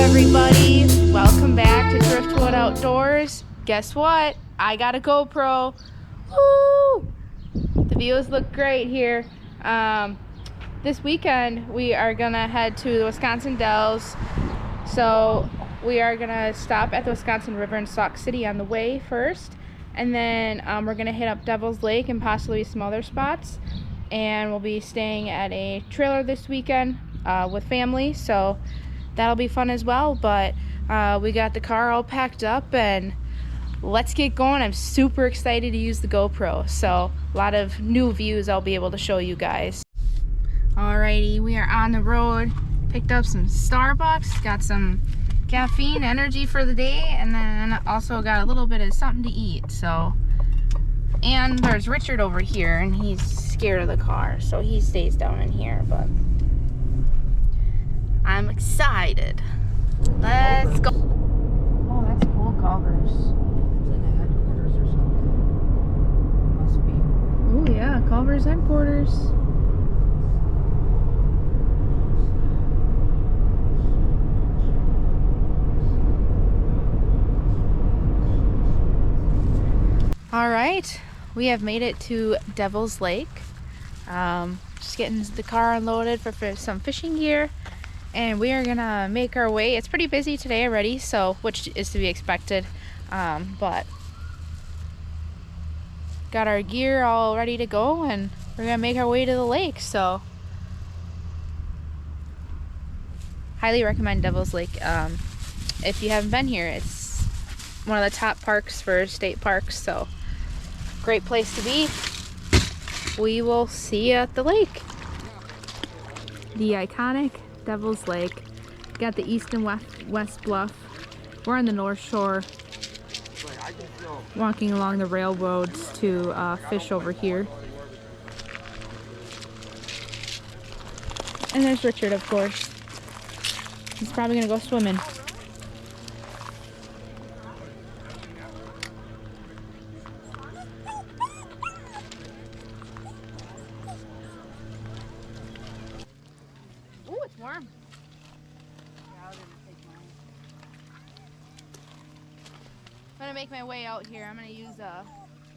everybody, welcome back to Driftwood Outdoors. Guess what? I got a GoPro. Woo! The views look great here. This weekend we are gonna head to the Wisconsin Dells. So we are gonna stop at the Wisconsin River in Sauk City on the way first, and then we're gonna hit up Devil's Lake and possibly some other spots. And we'll be staying at a trailer this weekend with family, so that'll be fun as well. But we got the car all packed up and let's get going. I'm super excited to use the GoPro, so a lot of new views I'll be able to show you guys. Alrighty, we are on the road. Picked up some Starbucks, got some caffeine energy for the day, and then also got a little bit of something to eat. So, and there's Richard over here, and he's scared of the car, so he stays down in here. But I'm excited. Let's go. Oh, that's cool, Culver's. It's like a headquarters or something. Must be. Oh yeah, Culver's headquarters. All right, we have made it to Devil's Lake. Just getting the car unloaded for some fishing gear, and we are gonna make our way. It's pretty busy today already, so which is to be expected, but got our gear all ready to go, and we're gonna make our way to the lake. So highly recommend Devil's Lake. If you haven't been here, it's one of the top parks for state parks, so great place to be. We will see you at the lake. The iconic Devil's Lake. Got the east and west bluff. We're on the north shore, walking along the railroads to fish over here. And there's Richard, of course. He's probably gonna go swimming. Ooh, it's warm. I'm gonna make my way out here. I'm gonna use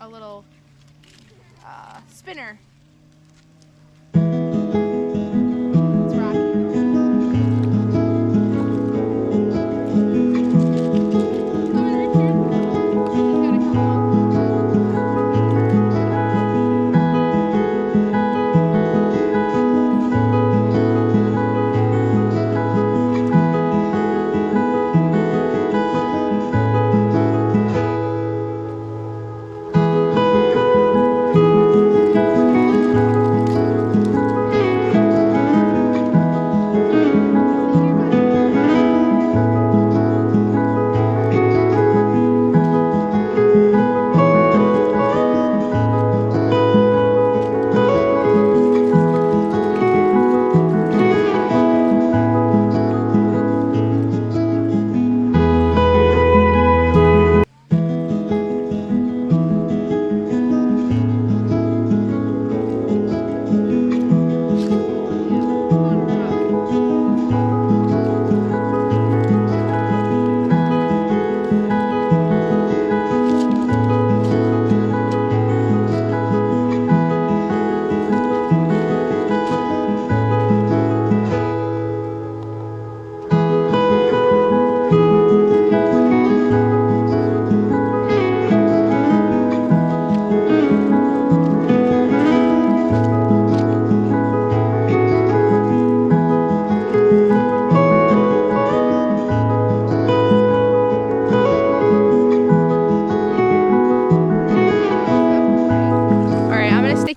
a little spinner. It's rocky. Come on, Richard. You gotta come along.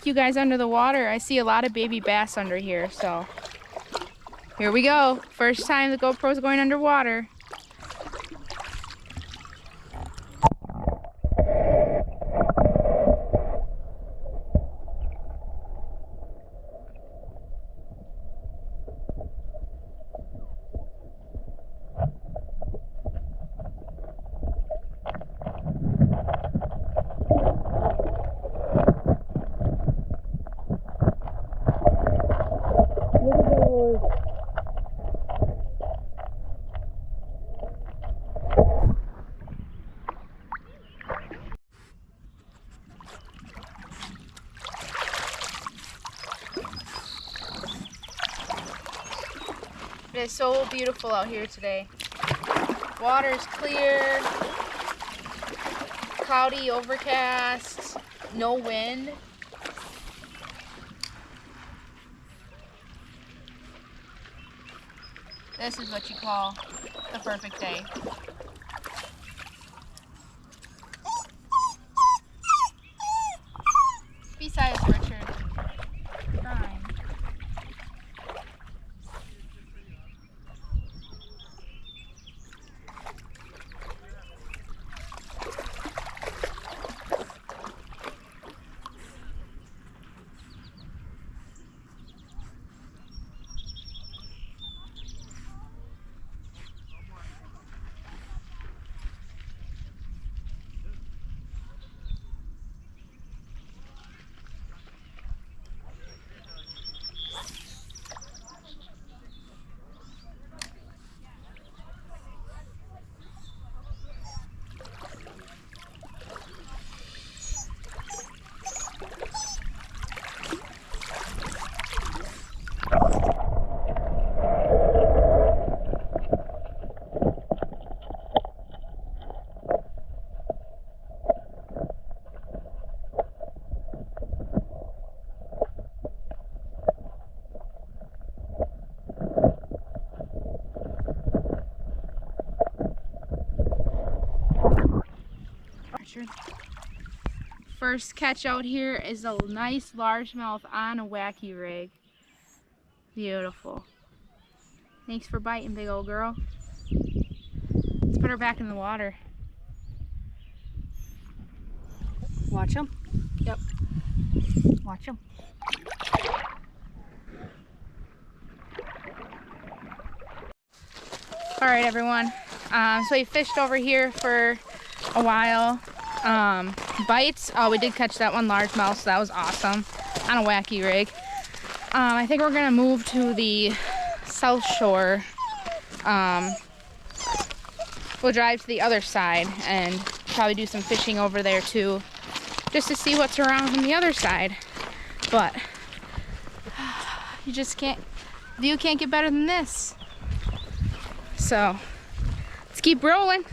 You guys under the water. I see a lot of baby bass under here, so here we go. First time the GoPro's going underwater. It is so beautiful out here today. Water's clear, cloudy, overcast, no wind. This is what you call the perfect day. Besides Richard crying. First catch out here is a nice largemouth on a wacky rig. Beautiful. Thanks for biting, big old girl. Let's put her back in the water. Watch them. Yep. Watch them. All right, everyone. So we fished over here for a while. Bites. Oh, we did catch that one largemouth, so that was awesome on a wacky rig. I think we're gonna move to the South Shore. We'll drive to the other side and probably do some fishing over there too, just to see what's around on the other side. But you just can't, view can't get better than this. So let's keep rolling.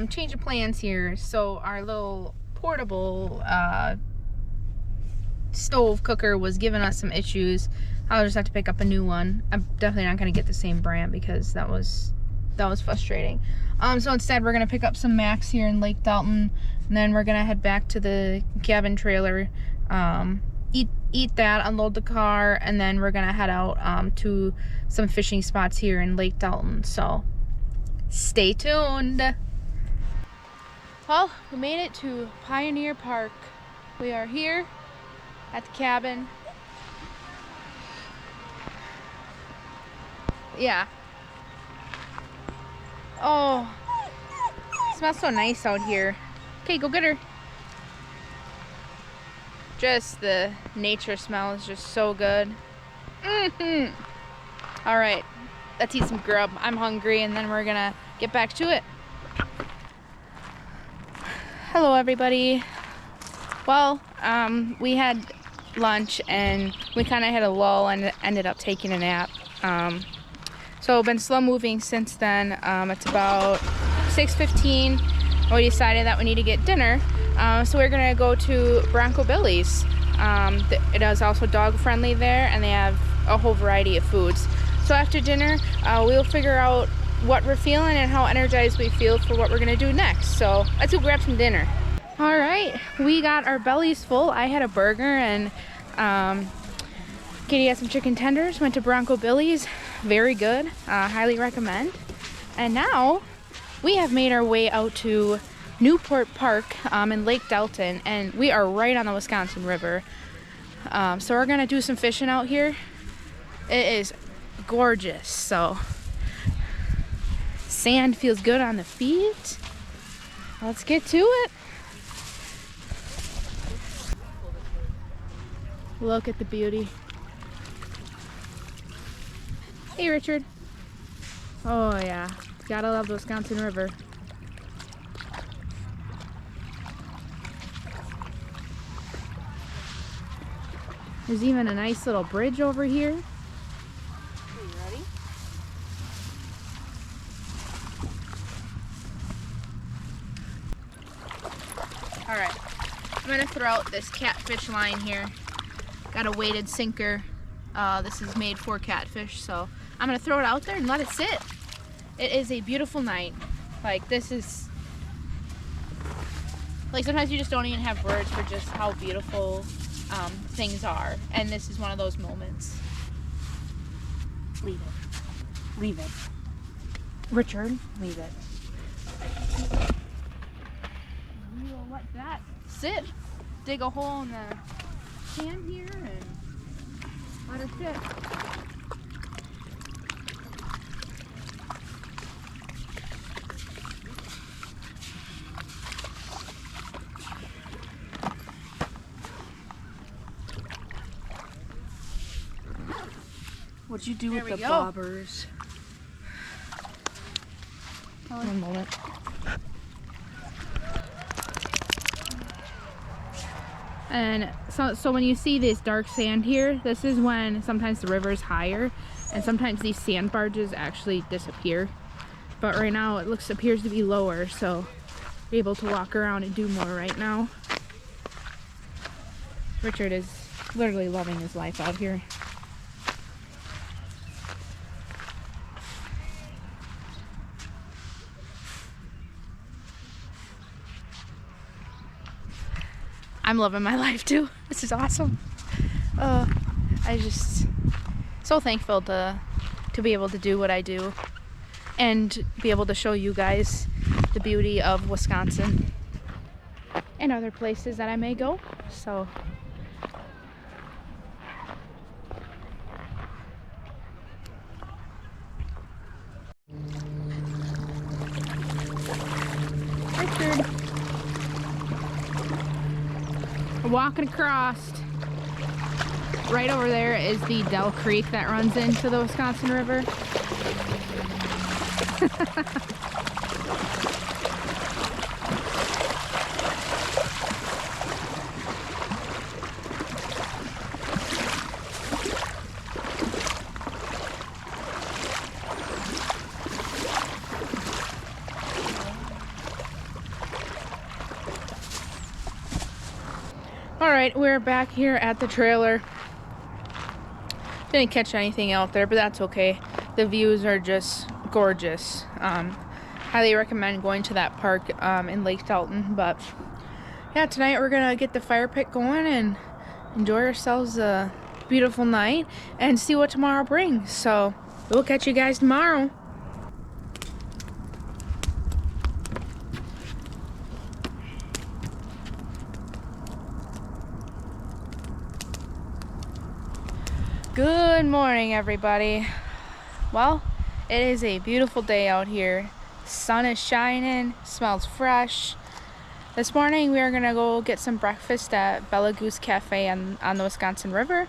Change of plans here. So our little portable stove cooker was giving us some issues. I'll just have to pick up a new one. I'm definitely not going to get the same brand because that was frustrating. So instead we're going to pick up some Max here in Lake Dalton, and then we're going to head back to the cabin trailer, eat that, unload the car, and then we're going to head out to some fishing spots here in Lake Dalton. So stay tuned. Well, we made it to Pioneer Park. We are here at the cabin. Yeah. Oh, it smells so nice out here. Okay, go get her. Just the nature smell is just so good. All right, let's eat some grub. I'm hungry, and then we're gonna get back to it. Hello, everybody. Well, we had lunch and we kind of had a lull and ended up taking a nap. So been slow moving since then. It's about 6:15. We decided that we need to get dinner. So we're gonna go to Bronco Billy's. It is also dog friendly there, and they have a whole variety of foods. So after dinner, we'll figure out what we're feeling and how energized we feel for what we're gonna do next. So let's go grab some dinner. All right, we got our bellies full. I had a burger and Katie had some chicken tenders. Went to Bronco Billy's, very good, highly recommend. And now we have made our way out to Newport Park in Lake Dalton, and we are right on the Wisconsin River. So we're gonna do some fishing out here. It is gorgeous. So sand feels good on the feet. Let's get to it. Look at the beauty. Hey, Richard. Oh yeah, gotta love the Wisconsin River. There's even a nice little bridge over here. Are you ready? All right, I'm gonna throw out this catfish line here. Got a weighted sinker. This is made for catfish, so I'm gonna throw it out there and let it sit. It is a beautiful night. Like, this is, like, sometimes you just don't even have words for just how beautiful things are, and this is one of those moments. Leave it. Leave it. Richard, leave it. We will let that sit. Dig a hole in the sand here and let her sit. What'd you do There with we the go. bobbers? One moment. And so when you see this dark sand here, this is when sometimes the river is higher and sometimes these sand barges actually disappear. But right now it appears to be lower, so we're able to walk around and do more right now. Richard is literally loving his life out here. I'm loving my life too. This is awesome. I just so thankful to be able to do what I do and be able to show you guys the beauty of Wisconsin and other places that I may go. So Richard, we're walking across. Right over there is the Dell Creek that runs into the Wisconsin River. All right, we're back here at the trailer. Didn't catch anything out there, but that's okay. The views are just gorgeous. Highly recommend going to that park in Lake Dalton. But yeah, tonight we're gonna get the fire pit going and enjoy ourselves a beautiful night and see what tomorrow brings. So we'll catch you guys tomorrow. Good morning, everybody. Well, it is a beautiful day out here. Sun is shining, smells fresh. This morning we are gonna go get some breakfast at Bella Goose Cafe on the Wisconsin River.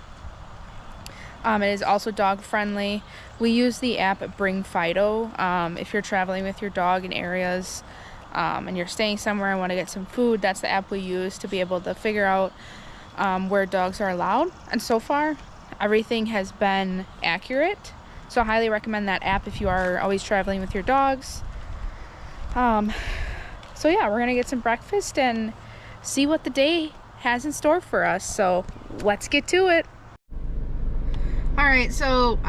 It is also dog friendly. We use the app Bring Fido. If you're traveling with your dog in areas and you're staying somewhere and want to get some food, that's the app we use to be able to figure out where dogs are allowed. And so far, everything has been accurate, so I highly recommend that app if you are always traveling with your dogs. So yeah, we're gonna get some breakfast and see what the day has in store for us, so let's get to it. All right, so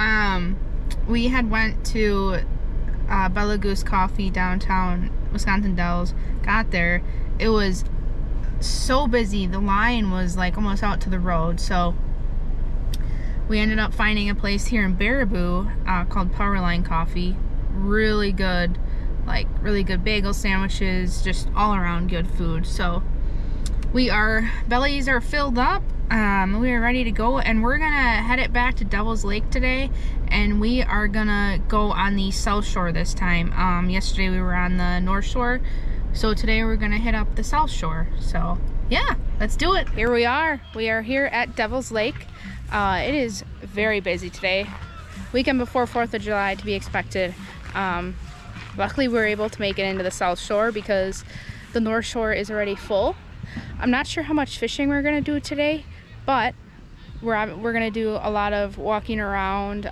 we had went to Bella Goose Coffee downtown Wisconsin Dells. Got there, it was so busy, the line was like almost out to the road, so we ended up finding a place here in Baraboo called Powerline Coffee. Really good, like really good bagel sandwiches, just all around good food. So bellies are filled up. We are ready to go, and we're gonna head it back to Devil's Lake today, and we are gonna go on the South Shore this time. Yesterday we were on the North Shore, so today we're gonna hit up the South Shore. So yeah, let's do it. Here we are here at Devil's Lake. It is very busy today. Weekend before 4th of July to be expected. Luckily we were able to make it into the South Shore because the North Shore is already full. I'm not sure how much fishing we're gonna do today, but we're gonna do a lot of walking around,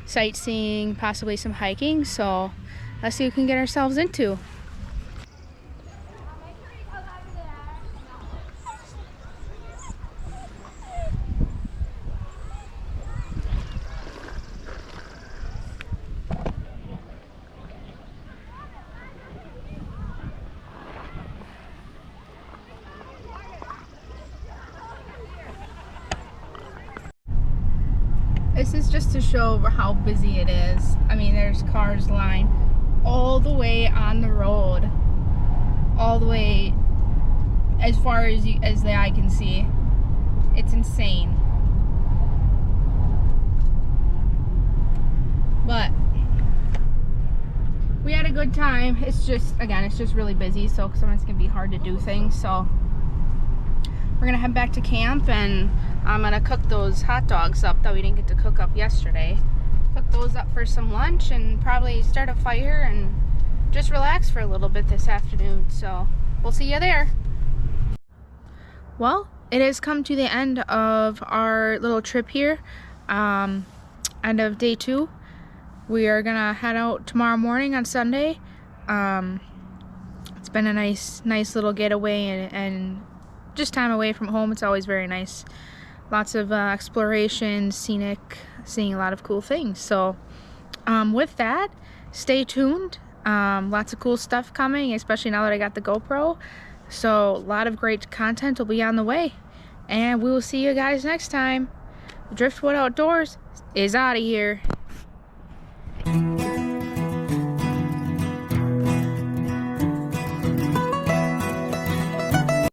sightseeing, possibly some hiking. So let's see what we can get ourselves into. This is just to show how busy it is. I mean, there's cars lined all the way on the road, all the way as far as the eye can see. It's insane. But we had a good time. It's just, again, it's just really busy, so sometimes it can be hard to do things. So we're gonna head back to camp, and I'm gonna cook those hot dogs up that we didn't get to cook up yesterday. Cook those up for some lunch and probably start a fire and just relax for a little bit this afternoon. So we'll see you there. Well, it has come to the end of our little trip here. End of day 2. We are gonna head out tomorrow morning on Sunday. It's been a nice little getaway and just time away from home. It's always very nice. Lots of exploration, scenic, seeing a lot of cool things. So with that, stay tuned. Lots of cool stuff coming, especially now that I got the GoPro. So a lot of great content will be on the way. And we will see you guys next time. Driftwood Outdoors is out of here.